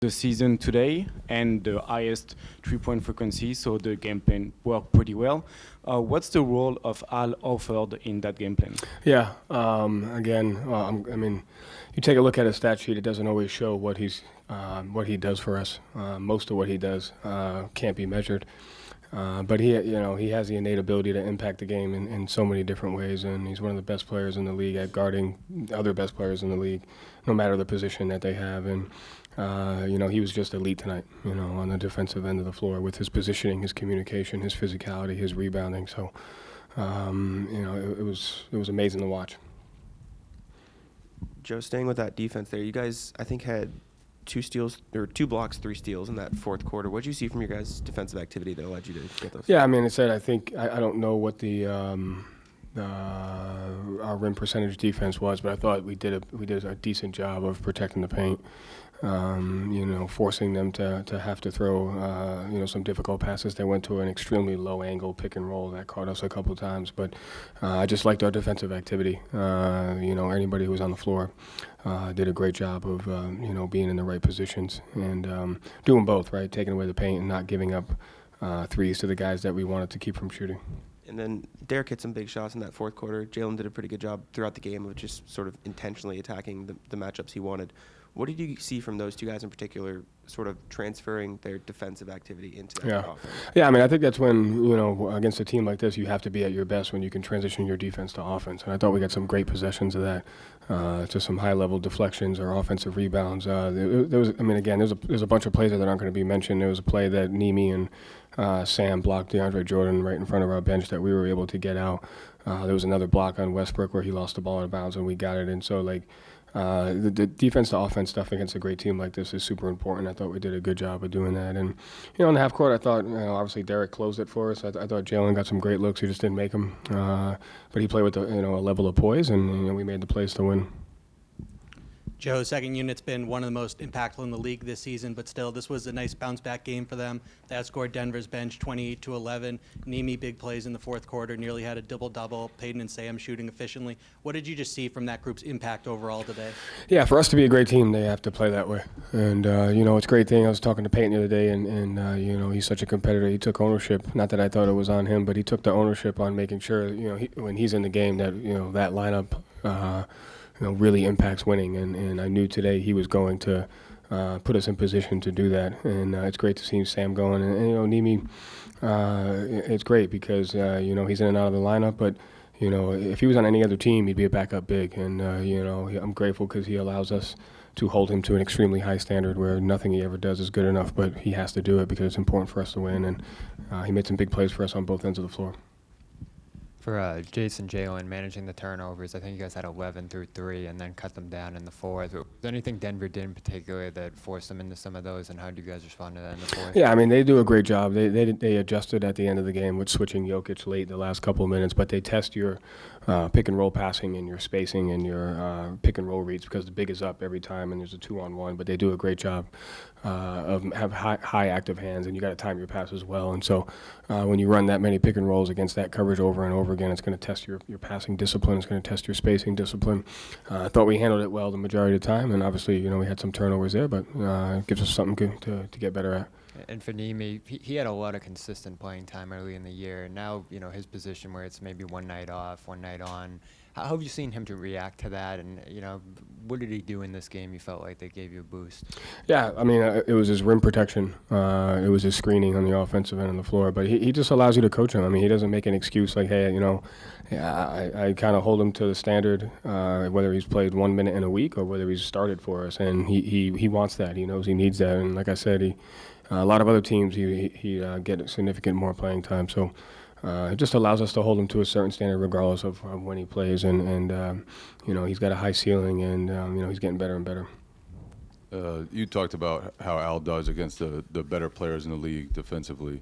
the season today and the highest three-point frequency, so the game plan worked pretty well. What's the role of Al Horford in that game plan? Yeah. Again, I mean, you take a look at his stat sheet. It doesn't always show what he does for us. Most of what he does can't be measured. But he has the innate ability to impact the game in so many different ways, and he's one of the best players in the league at guarding other best players in the league, no matter the position that they have. And he was just elite tonight, on the defensive end of the floor with his positioning, his communication, his physicality, his rebounding. So, it was amazing to watch. Joe, staying with that defense there, you guys, I think, had 2 steals, or 2 blocks, 3 steals in that fourth quarter. What did you see from your guys' defensive activity that allowed you to get those? Yeah, I mean, I think I don't know what our rim percentage defense was, but I thought we did a decent job of protecting the paint. Forcing them to have to throw, some difficult passes. They went to an extremely low angle pick and roll that caught us a couple of times. But I just liked our defensive activity. Anybody who was on the floor did a great job of, being in the right positions and doing both, right? Taking away the paint and not giving up threes to the guys that we wanted to keep from shooting. And then Derek hit some big shots in that fourth quarter. Jalen did a pretty good job throughout the game of just sort of intentionally attacking the matchups he wanted. What did you see from those 2 guys in particular, sort of transferring their defensive activity into that offense? Yeah, I mean, I think that's when, against a team like this, you have to be at your best when you can transition your defense to offense. And I thought we got some great possessions of that, to some high-level deflections or offensive rebounds. There's a bunch of plays that aren't going to be mentioned. There was a play that Neemi and Sam blocked DeAndre Jordan right in front of our bench that we were able to get out. There was another block on Westbrook where he lost the ball out of bounds and we got it. And so, the defense to offense stuff against a great team like this is super important. I thought we did a good job of doing that. And, in the half court, I thought, obviously Derek closed it for us. I thought Jalen got some great looks. He just didn't make them. But he played with, a level of poise, and we made the plays to win. Joe, second unit's been one of the most impactful in the league this season, but still, this was a nice bounce-back game for them. They outscored Denver's bench 28-11. Neemi big plays in the fourth quarter, nearly had a double-double. Payton and Sam shooting efficiently. What did you just see from that group's impact overall today? Yeah, for us to be a great team, they have to play that way. And, it's a great thing. I was talking to Payton the other day, and he's such a competitor. He took ownership. Not that I thought it was on him, but he took the ownership on making sure, when he's in the game, that, that lineup really impacts winning, and I knew today he was going to put us in position to do that, and it's great to see Sam going, and Neemi, it's great because he's in and out of the lineup, but if he was on any other team, he'd be a backup big, and I'm grateful because he allows us to hold him to an extremely high standard where nothing he ever does is good enough, but he has to do it because it's important for us to win, and he made some big plays for us on both ends of the floor. For Jason, Jalen, managing the turnovers, I think you guys had 11 through 3 and then cut them down in the fourth. Was there anything Denver did in particular that forced them into some of those, and how did you guys respond to that in the fourth? Yeah, I mean, they do a great job. They adjusted at the end of the game with switching Jokic late the last couple of minutes, but they test your pick-and-roll passing and your spacing and your pick-and-roll reads because the big is up every time and there's a 2-on-1, but they do a great job of have high active hands, and you got to time your pass as well. And so when you run that many pick-and-rolls against that coverage over and over again, it's going to test your passing discipline. It's going to test your spacing discipline. I thought we handled it well the majority of the time, and obviously, we had some turnovers there, but it gives us something good to get better at. And for Neemi, he had a lot of consistent playing time early in the year. And now, his position where it's maybe one night off, one night on. How have you seen him to react to that? And, what did he do in this game you felt like they gave you a boost? Yeah, I mean, it was his rim protection. It was his screening on the offensive end of the floor. But he just allows you to coach him. I mean, he doesn't make an excuse like, hey, I kind of hold him to the standard, whether he's played 1 minute in a week or whether he's started for us. And he wants that. He knows he needs that. And like I said, a lot of other teams, he get significant more playing time. So it just allows us to hold him to a certain standard regardless of when he plays. And he's got a high ceiling, and, he's getting better and better. You talked about how Al does against the better players in the league defensively.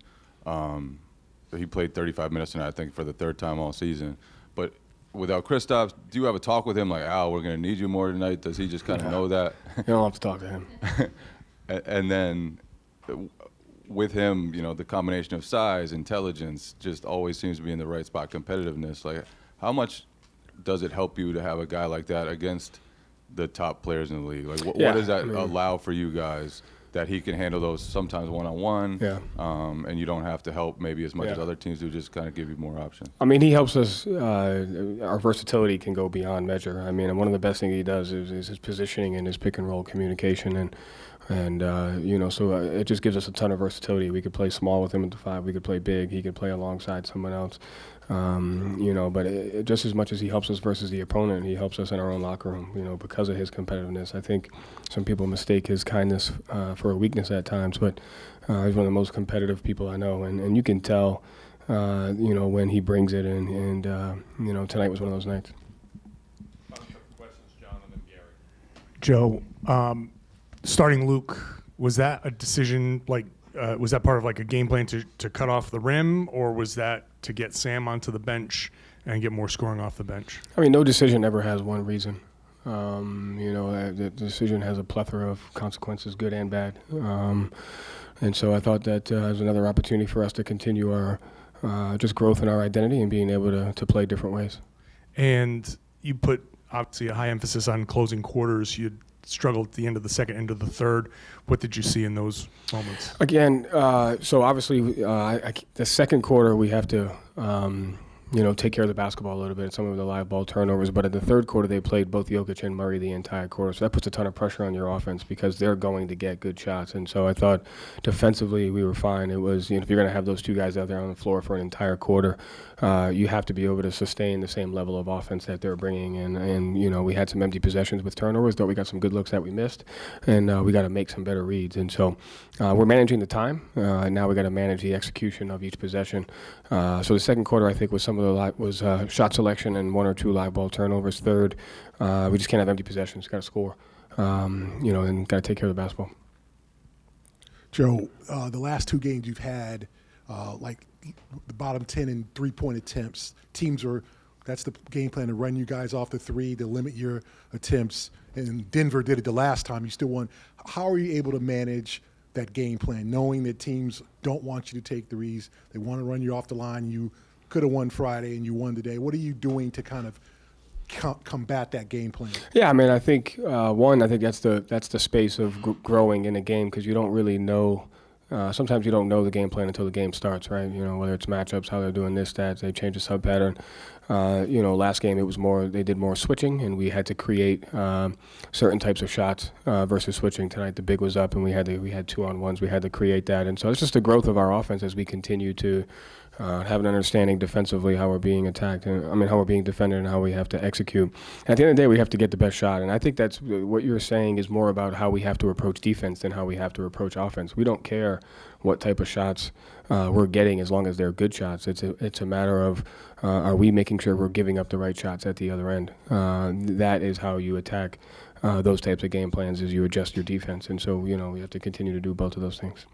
He played 35 minutes tonight, I think, for the 3rd time all season. But without Kristaps, do you have a talk with him like, Al, we're going to need you more tonight? Does he just kind of know that? You don't have to talk to him. And then with him, the combination of size, intelligence, just always seems to be in the right spot, competitiveness. Like, how much does it help you to have a guy like that against the top players in the league? Like, what does that allow for you guys that he can handle those sometimes one-on-one, Yeah. and you don't have to help maybe as much Yeah. as other teams do, just kind of give you more options. I mean, he helps us. Our versatility can go beyond measure. I mean, one of the best things he does is his positioning and his pick and roll communication, and so it just gives us a ton of versatility. We could play small with him at the 5. We could play big. He could play alongside someone else. But just as much as he helps us versus the opponent, he helps us in our own locker room, because of his competitiveness. I think some people mistake his kindness for a weakness at times, but he's one of the most competitive people I know, and you can tell, when he brings it in, and tonight was one of those nights. Joe, starting Luke, was that a decision, was that part of a game plan to cut off the rim, or was that to get Sam onto the bench and get more scoring off the bench? I mean, no decision ever has one reason. The decision has a plethora of consequences, good and bad. And so I thought that was another opportunity for us to continue our just growth in our identity and being able to play different ways. And you put, obviously, a high emphasis on closing quarters. You struggled at the end of the second, end of the third. What did you see in those moments? Again, so obviously the second quarter we have to take care of the basketball a little bit, some of the live ball turnovers. But in the third quarter, they played both Jokic and Murray the entire quarter. So that puts a ton of pressure on your offense because they're going to get good shots. And so I thought defensively we were fine. It was, if you're going to have those two guys out there on the floor for an entire quarter, you have to be able to sustain the same level of offense that they're bringing. And we had some empty possessions with turnovers, though we got some good looks that we missed. And we got to make some better reads. And so we're managing the time. Now we got to manage the execution of each possession. So the second quarter, I think, was some of the shot selection and 1 or 2 live ball turnovers. Third, we just can't have empty possessions. Got to score, and got to take care of the basketball. Joe, the last 2 games you've had, the bottom 10 in 3-point attempts, that's the game plan, to run you guys off the 3, to limit your attempts. And Denver did it the last time. You still won. How are you able to manage that game plan, knowing that teams don't want you to take threes? They want to run you off the line. You could have won Friday and you won today. What are you doing to kind of combat that game plan? Yeah, I mean, I think I think that's the space of growing in a game, because you don't really know. Sometimes you don't know the game plan until the game starts, right? Whether it's matchups, how they're doing this, that, they change the sub pattern. Last game it was they did more switching, and we had to create certain types of shots versus switching. Tonight the big was up, and we had 2-on-1s. We had to create that, and so it's just the growth of our offense as we continue to have an understanding defensively how we're being attacked, how we're being defended, and how we have to execute. And at the end of the day, we have to get the best shot, and I think that's what you're saying is more about how we have to approach defense than how we have to approach offense. We don't care what type of shots we're getting as long as they're good shots. It's a matter of are we making sure we're giving up the right shots at the other end. That is how you attack those types of game plans, is you adjust your defense, and so we have to continue to do both of those things.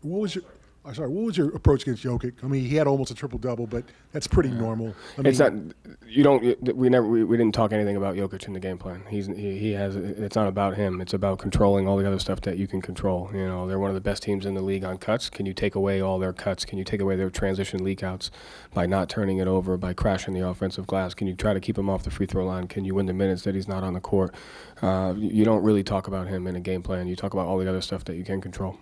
What was your approach against Jokic? I mean, he had almost a triple-double, but that's pretty normal. It's not. We didn't talk anything about Jokic in the game plan. It's not about him. It's about controlling all the other stuff that you can control. They're one of the best teams in the league on cuts. Can you take away all their cuts? Can you take away their transition leakouts by not turning it over, by crashing the offensive glass? Can you try to keep him off the free throw line? Can you win the minutes that he's not on the court? You don't really talk about him in a game plan. You talk about all the other stuff that you can control.